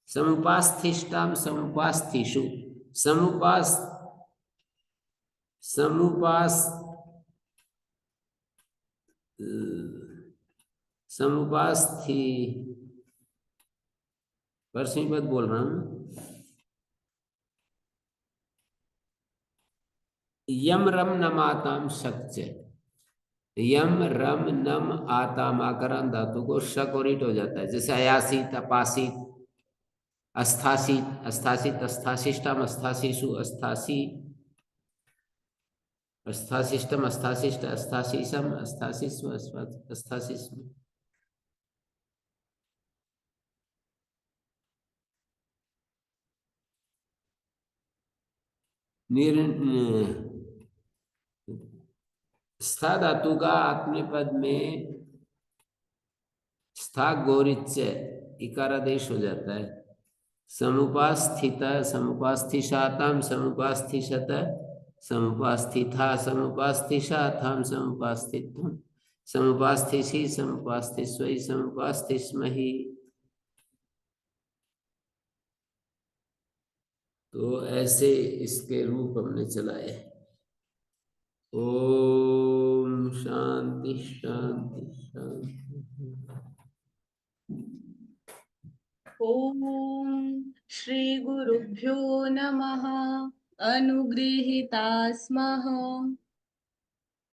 समुपास्थिष्टाम समुपास्थिषु समुपास समुपास्थि परसों पद बोल रहा हूं। यम रम नमाताम शक्च, यम रम नम आताम आकरण धातु को शक और ईट हो जाता है। जैसे अयासित, अपासित, अस्थासित, अस्थासित, अस्थाशिष्टम, अस्थाशिषु, अस्थासी, अस्थाशिष्टम, अस्थाशिष्ट, अस्थाशीषम, अस्थाशिष्व, अस्थाशिष्म। स्था धातु का आत्मनेपद में स्था गोरिच इकारादेश हो जाता है। समुपास्थित, समुपास्थिशाताम, समुपास्थिशत, समुपास्थिथा, समुपास्थिशाथाम, समुपास्थित्वम, समुपास्थिषि, समुपास्थिस्वै, समुपास्थिस्महि। तो ऐसे इसके रूप हमने चलाए। ओम शांति शांति शांति। ओम श्री गुरुभ्यो नमः। अनुगृहीता स्मः।